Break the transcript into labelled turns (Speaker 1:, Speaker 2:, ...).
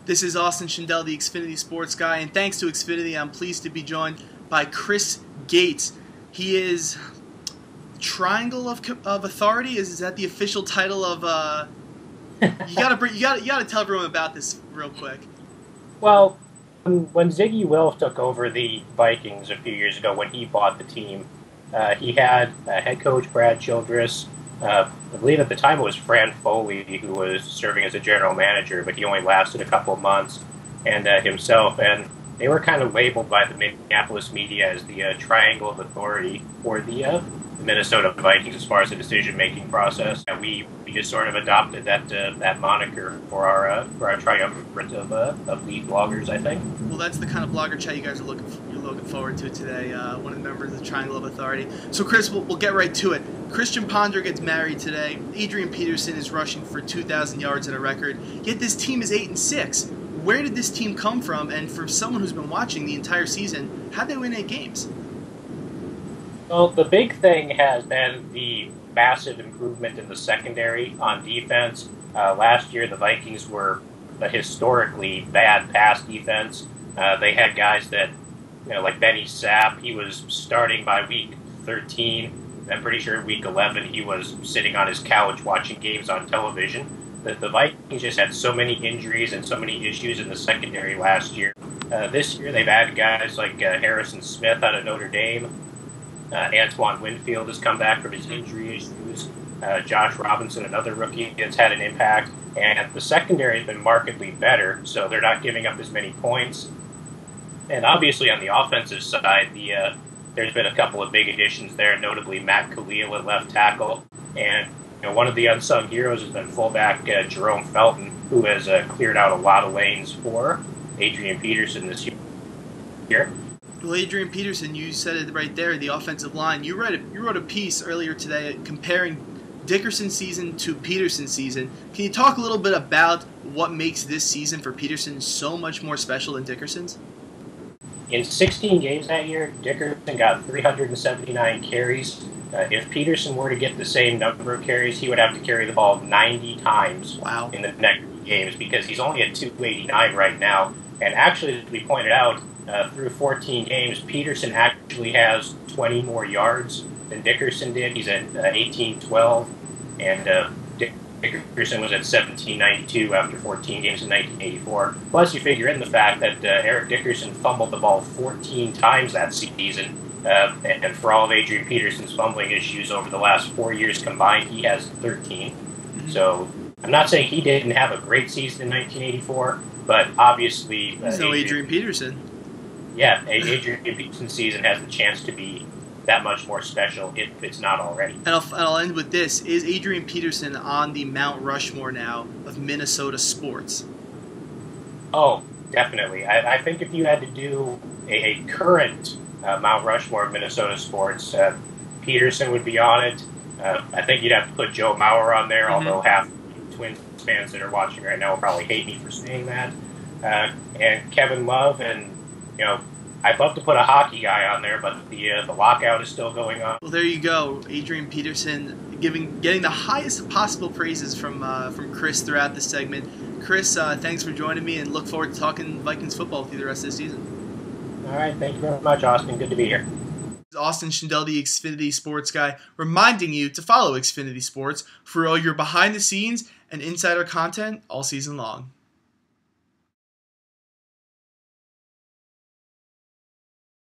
Speaker 1: This is Austin Schindel, the XFinity Sports Guy, and thanks to XFinity, I'm pleased to be joined by Chris Gates. He is Triangle of Authority. Is that the official title of? You gotta tell everyone about this real quick.
Speaker 2: Well, when Ziggy Wilf took over the Vikings a few years ago, when he bought the team, he had head coach Brad Childress. I believe at the time it was Fran Foley who was serving as a general manager, but he only lasted a couple of months, and himself. And they were kind of labeled by the Minneapolis media as the Triangle of Authority for the Minnesota Vikings as far as the decision-making process. And we just sort of adopted that moniker for our triumvirate of lead bloggers, I think.
Speaker 1: Well, that's the kind of blogger chat you guys are looking forward to today. One of the members of the Triangle of Authority. So, Chris, we'll get right to it. Christian Ponder gets married today. Adrian Peterson is rushing for 2,000 yards and a record. Yet this team is 8-6. Where did this team come from? And for someone who's been watching the entire season, how'd they win 8 games?
Speaker 2: Well, the big thing has been the massive improvement in the secondary on defense. Last year, the Vikings were a historically bad pass defense. They had guys that, like Benny Sapp, he was starting by week 13. I'm pretty sure week 11 he was sitting on his couch watching games on television. The Vikings just had so many injuries and so many issues in the secondary last year. This year, they've added guys like Harrison Smith out of Notre Dame. Antoine Winfield has come back from his injury issues. Josh Robinson, another rookie, has had an impact. And the secondary has been markedly better, so they're not giving up as many points. And obviously on the offensive side, there's been a couple of big additions there, notably Matt Khalil at left tackle. And one of the unsung heroes has been fullback Jerome Felton, who has cleared out a lot of lanes for Adrian Peterson this year.
Speaker 1: Well, Adrian Peterson, you said it right there, the offensive line. You wrote a piece earlier today comparing Dickerson's season to Peterson's season. Can you talk a little bit about what makes this season for Peterson so much more special than Dickerson's?
Speaker 2: In 16 games that year, Dickerson got 379 carries. If Peterson were to get the same number of carries, he would have to carry the ball 90 times in the next games because he's only at 289 right now. And actually, as we pointed out, through 14 games, Peterson actually has 20 more yards than Dickerson did. He's at 1812, and Dickerson was at 1792 after 14 games in 1984. Plus, you figure in the fact that Eric Dickerson fumbled the ball 14 times that season, and for all of Adrian Peterson's fumbling issues over the last 4 years combined, he has 13. So I'm not saying he didn't have a great season in 1984, but obviously
Speaker 1: Adrian Peterson.
Speaker 2: Yeah, Adrian Peterson's season has the chance to be that much more special if it's not already.
Speaker 1: And I'll end with this. Is Adrian Peterson on the Mount Rushmore now of Minnesota sports?
Speaker 2: Oh, definitely. I think if you had to do a current Mount Rushmore of Minnesota sports, Peterson would be on it. I think you'd have to put Joe Mauer on there, although half the Twins fans that are watching right now will probably hate me for saying that. And Kevin Love, and I'd love to put a hockey guy on there, but the lockout is still going on.
Speaker 1: Well, there you go. Adrian Peterson getting the highest possible praises from Chris throughout the segment. Chris, thanks for joining me, and look forward to talking Vikings football with you the rest of the season.
Speaker 2: All right, thank you very much, Austin. Good to be here.
Speaker 1: Austin Schindel, the XFinity Sports Guy, reminding you to follow XFinity Sports for all your behind-the-scenes and insider content all season long.